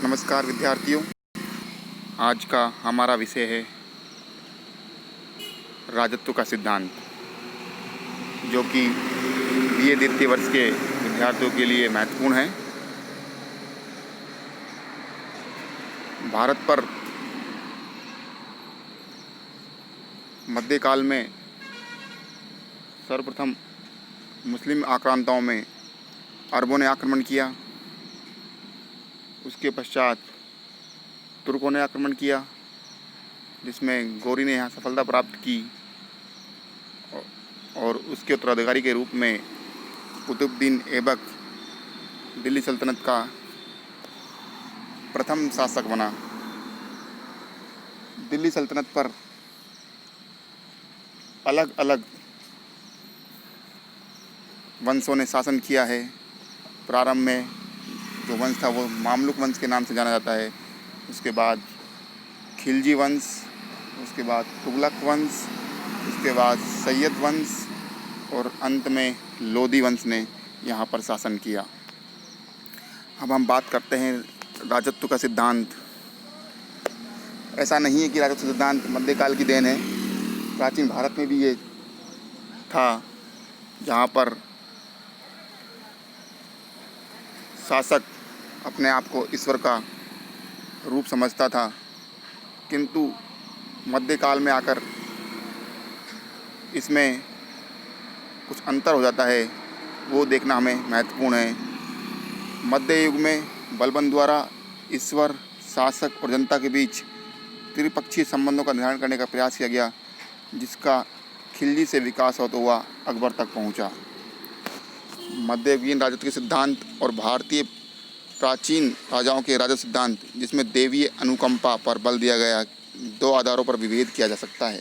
नमस्कार विद्यार्थियों। आज का हमारा विषय है राजत्व का सिद्धांत, जो कि बीए द्वितीय वर्ष के विद्यार्थियों के लिए महत्वपूर्ण है। भारत पर मध्यकाल में सर्वप्रथम मुस्लिम आक्रांताओं में अरबों ने आक्रमण किया। उसके पश्चात तुर्कों ने आक्रमण किया, जिसमें गौरी ने यहाँ सफलता प्राप्त की और उसके उत्तराधिकारी के रूप में कुतुबुद्दीन ऐबक दिल्ली सल्तनत का प्रथम शासक बना। दिल्ली सल्तनत पर अलग अलग वंशों ने शासन किया है। प्रारंभ में जो वंश था वो मामलुक वंश के नाम से जाना जाता है। उसके बाद खिलजी वंश, उसके बाद तुगलक वंश, उसके बाद सैयद वंश और अंत में लोदी वंश ने यहाँ पर शासन किया। अब हम बात करते हैं राजत्व का सिद्धांत। ऐसा नहीं है कि राजत्व सिद्धांत मध्यकाल की देन है। प्राचीन भारत में भी ये था, जहाँ पर शासक अपने आप को ईश्वर का रूप समझता था, किंतु मध्यकाल में आकर इसमें कुछ अंतर हो जाता है, वो देखना हमें महत्वपूर्ण है। मध्य युग में बलबन द्वारा ईश्वर, शासक और जनता के बीच त्रिपक्षीय संबंधों का निर्धारण करने का प्रयास किया गया, जिसका खिलजी से विकास होता हुआ अकबर तक पहुंचा। मध्ययुगीन राजत्व के सिद्धांत और भारतीय प्राचीन राजाओं के राजत्व सिद्धांत, जिसमें देवीय अनुकंपा पर बल दिया गया, दो आधारों पर विभेद किया जा सकता है।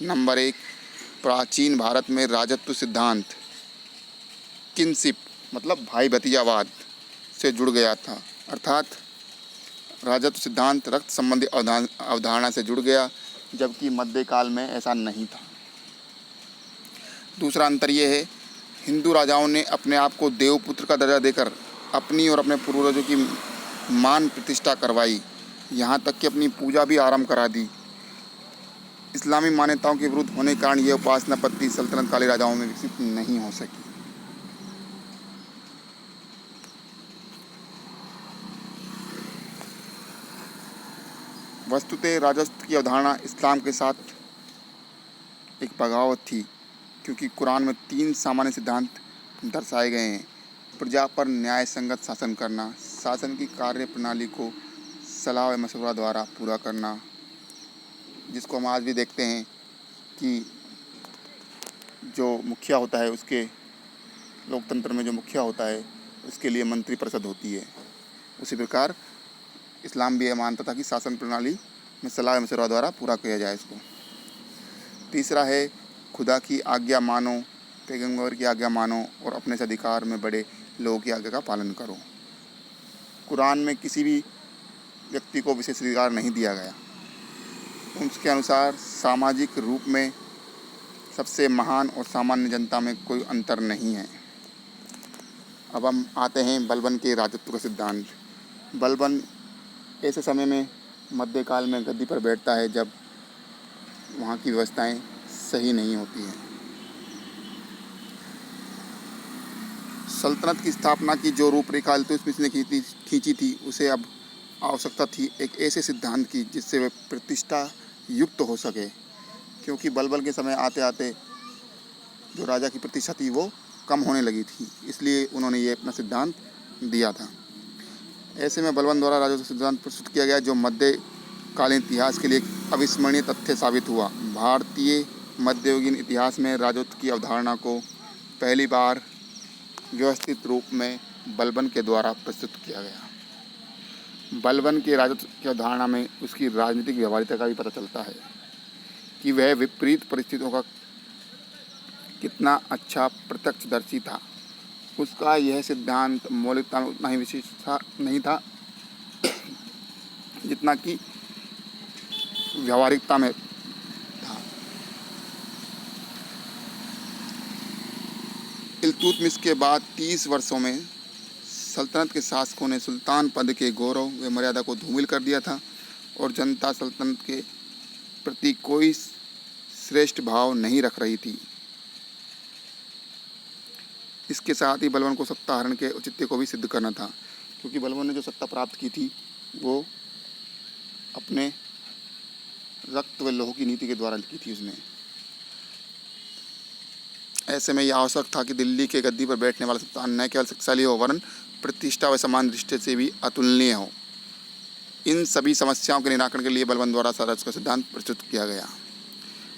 नंबर 1, प्राचीन भारत में राजत्व सिद्धांत किनशिप मतलब भाई भतीजावाद से जुड़ गया था, अर्थात राजत्व सिद्धांत रक्त संबंधी अवधारणा से जुड़ गया, जबकि मध्यकाल में ऐसा नहीं था। दूसरा अंतर यह है, हिंदू राजाओं ने अपने आप को देवपुत्र का दर्जा देकर अपनी और अपने पूर्वजों की मान प्रतिष्ठा करवाई, यहाँ तक कि अपनी पूजा भी आरंभ करा दी। इस्लामी मान्यताओं के विरुद्ध होने के कारण यह उपासना पद्धति सल्तनत काली राजाओं में विकसित नहीं हो सकी। वस्तुतः राजस्व की अवधारणा इस्लाम के साथ एक बगावत थी, क्योंकि कुरान में 3 सामान्य सिद्धांत दर्शाए गए हैं। प्रजा पर न्याय संगत शासन करना, शासन की कार्य प्रणाली को सलाह व मशवरा द्वारा पूरा करना, जिसको हम आज भी देखते हैं कि जो मुखिया होता है, उसके लोकतंत्र में जो मुखिया होता है उसके लिए मंत्री परिषद होती है। उसी प्रकार इस्लाम भी यह मानता था कि शासन प्रणाली में सलाह व मशवरा द्वारा पूरा किया जाए इसको। तीसरा है, खुदा की आज्ञा मानो, पैगंबर की आज्ञा मानो और अपने से अधिकार में बड़े लोगों की आज्ञा का पालन करो। कुरान में किसी भी व्यक्ति को विशेष अधिकार नहीं दिया गया। उसके अनुसार सामाजिक रूप में सबसे महान और सामान्य जनता में कोई अंतर नहीं है। अब हम आते हैं बलबन के राजत्व का सिद्धांत। बलबन ऐसे समय में मध्यकाल में गद्दी पर बैठता है जब वहाँ की व्यवस्थाएं सही नहीं होती हैं। सल्तनत की स्थापना की जो रूपरेखा इल्तुतमिश ने खींची थी, उसे अब आवश्यकता थी एक ऐसे सिद्धांत की जिससे वह प्रतिष्ठा युक्त हो सके, क्योंकि बलबन के समय आते आते जो राजा की प्रतिष्ठा थी वो कम होने लगी थी। इसलिए उन्होंने ये अपना सिद्धांत दिया था। ऐसे में बलबन द्वारा राजत्व सिद्धांत प्रस्तुत किया गया, जो मध्यकालीन इतिहास के लिए एक अविस्मरणीय तथ्य साबित हुआ। भारतीय मध्ययुगीन इतिहास में राजत्व की अवधारणा को पहली बार व्यवस्थित रूप में बलबन के द्वारा प्रस्तुत किया गया। बलबन के राजत्व की अवधारणा में उसकी राजनीतिक व्यवहारिकता का भी पता चलता है कि वह विपरीत परिस्थितियों का कितना अच्छा प्रत्यक्षदर्शी था। उसका यह सिद्धांत मौलिकता में उतना ही विशेष नहीं था जितना कि व्यावहारिकता में था। इल्तुतमिश के बाद 30 वर्षों में सल्तनत के शासकों ने सुल्तान पद के गौरव व मर्यादा को धूमिल कर दिया था और जनता सल्तनत के प्रति कोई श्रेष्ठ भाव नहीं रख रही थी। इसके साथ ही बलबन को सत्ता हरण के औचित्य को भी सिद्ध करना था, क्योंकि बलबन ने जो सत्ता प्राप्त की थी वो अपने रक्त व लौह की नीति के द्वारा की थी उसने। ऐसे में यह आवश्यक था कि दिल्ली के गद्दी पर बैठने वाला सुल्तान न केवल शक्तिशाली हो वरन प्रतिष्ठा व सम्मान दृष्टि से भी अतुलनीय हो। इन सभी समस्याओं के निराकरण के लिए बलबन द्वारा राजत्व का सिद्धांत प्रस्तुत किया गया।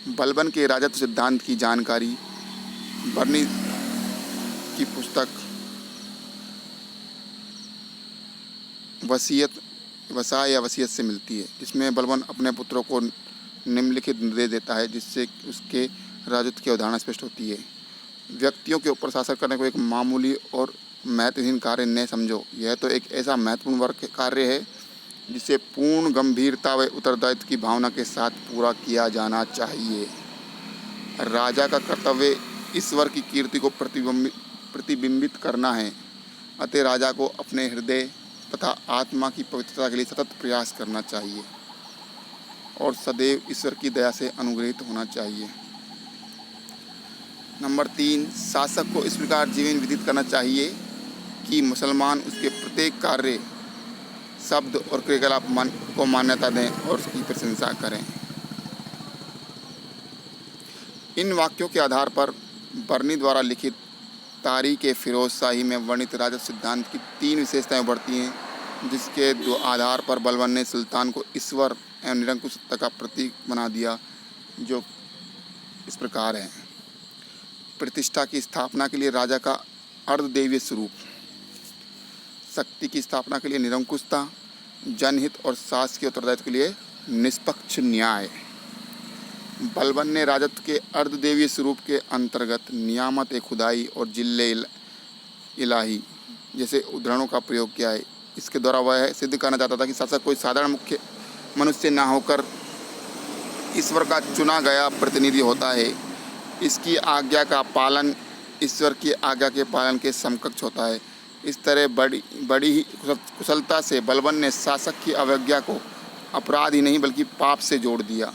बलबन के राजत्व सिद्धांत की जानकारी बर्नी की पुस्तक वसीयत से मिलती है, जिसमें बलबन अपने पुत्रों को निम्नलिखित निर्देश देता है, जिससे उसके राजत्व की अवधारणा स्पष्ट होती है। व्यक्तियों के ऊपर शासन करने को एक मामूली और महत्वहीन कार्य न समझो। यह तो एक ऐसा महत्वपूर्ण वर्ग कार्य है जिसे पूर्ण गंभीरता व उत्तरदायित्व की भावना के साथ पूरा किया जाना चाहिए। राजा का कर्तव्य ईश्वर की कीर्ति को प्रतिबिंबित करना है, अतः राजा को अपने हृदय तथा आत्मा की पवित्रता के लिए सतत प्रयास करना चाहिए और सदैव ईश्वर की दया से अनुग्रहित होना चाहिए। नंबर 3, शासक को इस प्रकार जीवन व्यतीत करना चाहिए कि मुसलमान उसके प्रत्येक कार्य, शब्द और क्रियाकलाप को मान्यता दें और उसकी प्रशंसा करें। इन वाक्यों के आधार पर बर्नी द्वारा लिखित तारीख फिरोज शाही में वर्णित राजत्व सिद्धांत की 3 विशेषताएं उभरती हैं, जिसके आधार पर बलबन ने सुल्तान को ईश्वर एवं निरंकुश सत्ता का प्रतीक बना दिया, जो इस प्रकार है। प्रतिष्ठा की स्थापना के लिए राजा का अर्धदेवीय स्वरूप, शक्ति की स्थापना के लिए निरंकुशता, जनहित और शासकीय उत्तरदायित्व के लिए निष्पक्ष न्याय। बलबन ने राजत्व के अर्धदेवीय स्वरूप के अंतर्गत नियामत खुदाई और जिल्ले इलाही जैसे उदाहरणों का प्रयोग किया है। इसके द्वारा वह सिद्ध करना चाहता था कि शासक कोई साधारण मुख्य मनुष्य ना होकर ईश्वर का चुना गया प्रतिनिधि होता है। इसकी आज्ञा का पालन ईश्वर की आज्ञा के पालन के समकक्ष होता है। इस तरह बड़ी ही कुशलता से बलबन ने शासक की अवज्ञा को अपराध ही नहीं बल्कि पाप से जोड़ दिया।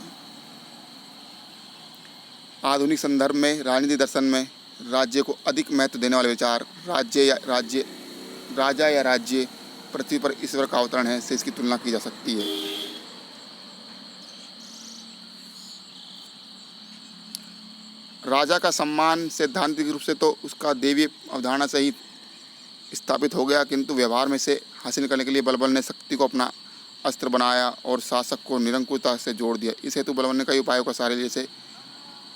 आधुनिक संदर्भ में राजनीति दर्शन में राज्य को अधिक महत्व देने वाले विचार राजा या राज्य पृथ्वी पर ईश्वर का अवतरण है से इसकी तुलना की जा सकती है। राजा का सम्मान सैद्धांतिक रूप से तो उसका देवीय अवधारणा से ही स्थापित हो गया, किंतु व्यवहार में से हासिल करने के लिए बलबन ने शक्ति को अपना अस्त्र बनाया और शासक को निरंकुशता से जोड़ दिया। इस हेतु बलबन ने कई उपायों का सहारे जैसे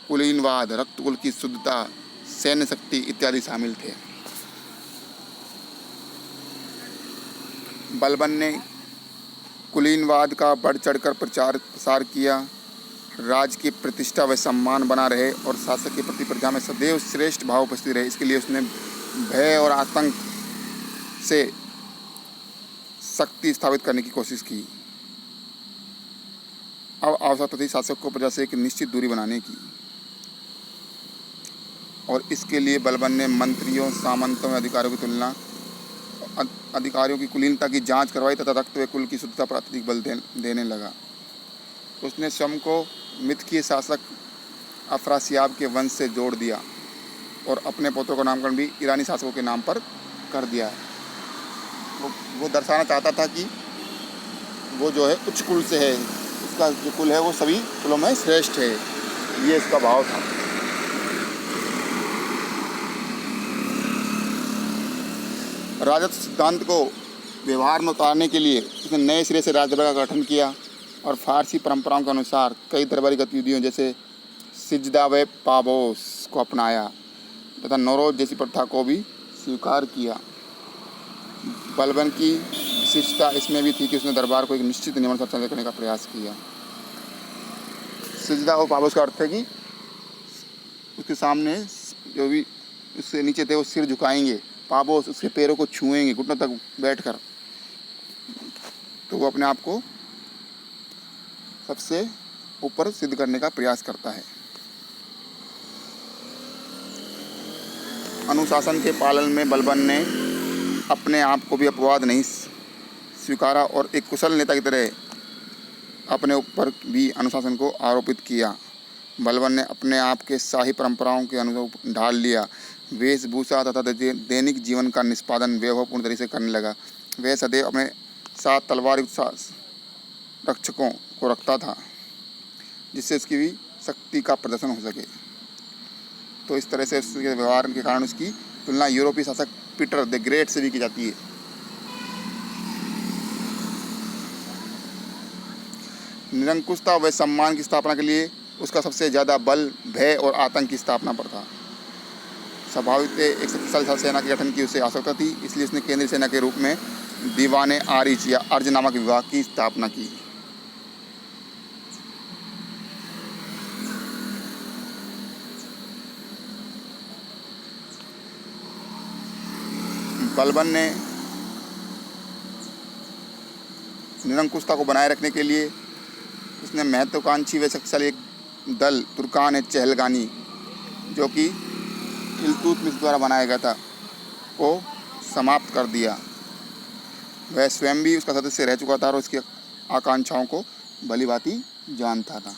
कुलीनवाद, रक्तकुल की शुद्धता, सैन्य शक्ति इत्यादि शामिल थे। बलबन ने कुलीनवाद का बढ़ चढ़कर प्रचार प्रसार किया। राज की प्रतिष्ठा व सम्मान बना रहे और शासक के प्रति प्रजा में सदैव श्रेष्ठ भाव उपस्थित रहे। इसके लिए उसने भय और आतंक से शक्ति स्थापित करने की कोशिश की। अब आवश्यकता थी शासक को प्रजा से एक निश्चित दूरी बनाने की, और इसके लिए बलबन ने मंत्रियों, सामंतों में अधिकारियों की कुलीनता की जांच करवाई तथा रक्त व कुल की शुद्धता पर अत्यधिक बल देने लगा। उसने स्वयं को मिथकीय शासक अफरासियाब के वंश से जोड़ दिया और अपने पुत्रों का नामकरण भी ईरानी शासकों के नाम पर कर दिया है। वो दर्शाना चाहता था कि वो जो है उच्च कुल से है, उसका जो कुल है वो सभी कुलों में श्रेष्ठ है, ये इसका भाव था। राजत्व सिद्धांत को व्यवहार में उतारने के लिए उसने नए सिरे से राजदरबार का गठन किया और फारसी परंपराओं के अनुसार कई दरबारी गतिविधियों जैसे सिजदा व पाबोस को अपनाया तथा नौरोज जैसी प्रथा को भी स्वीकार किया। बलबन की विशिष्टता इसमें भी थी कि उसने दरबार को एक निश्चित नियम से संचालित करने का प्रयास किया। सिजदा और पाबोस का अर्थ है कि उसके सामने जो भी उससे नीचे थे वो सिर झुकाएंगे, पाबोस उसके पैरों को छुएंगे घुटनों तक बैठकर, तो वो अपने आप को सबसे ऊपर सिद्ध करने का प्रयास करता है। अनुशासन के पालन में बलबन ने अपने आप को भी अपवाद नहीं स्वीकारा और एक कुशल नेता की तरह अपने ऊपर भी अनुशासन को आरोपित किया। बलबन ने अपने आप के शाही परंपराओं के अनुरूप ढाल लिया। वेशभूषा तथा दैनिक जीवन का निष्पादन वैभवपूर्ण तरीके से करने लगा। वह सदैव अपने साथ तलवार युक्त रक्षकों को रखता था, जिससे उसकी भी शक्ति का प्रदर्शन हो सके। तो इस तरह से उसके व्यवहार के कारण उसकी तुलना यूरोपीय शासक पीटर द ग्रेट से भी की जाती है। निरंकुशता व सम्मान की स्थापना के लिए उसका सबसे ज़्यादा बल भय और आतंक की स्थापना पर था। स्वाभाविक एक शक्तिशाली सेना के गठन की उसे आवश्यकता थी, इसलिए उसने केंद्रीय सेना के रूप में दीवाने आरिच या अर्ज नामक विभाग की स्थापना की। बलबन ने निरंकुशता को बनाए रखने के लिए उसने महत्वाकांक्षी व शक्तिशाली एक दल तुर्कान चहलगानी, जो कि इल्तुतमिश द्वारा बनाया गया था, को समाप्त कर दिया। वह स्वयं भी उसका सदस्य रह चुका था और उसकी आकांक्षाओं को भलीभांति जानता था।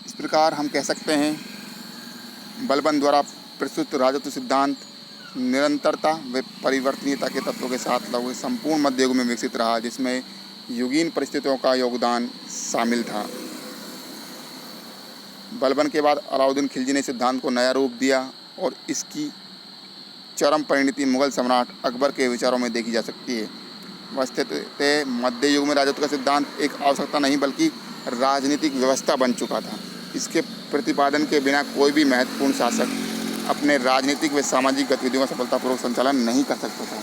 इस प्रकार हम कह सकते हैं बलबन द्वारा प्रस्तुत राजत्व सिद्धांत निरंतरता व परिवर्तनीयता के तत्वों के साथ लगभग संपूर्ण मध्य युग में विकसित रहा, जिसमें युगीन परिस्थितियों का योगदान शामिल था। बलबन के बाद अलाउद्दीन खिलजी ने सिद्धांत को नया रूप दिया और इसकी चरम परिणति मुगल सम्राट अकबर के विचारों में देखी जा सकती है। वस्तुतः मध्य युग में राजत्व का सिद्धांत एक आवश्यकता नहीं बल्कि राजनीतिक व्यवस्था बन चुका था। इसके प्रतिपादन के बिना कोई भी महत्वपूर्ण शासक अपने राजनीतिक व सामाजिक गतिविधियों का सफलतापूर्वक संचालन नहीं कर सकता था।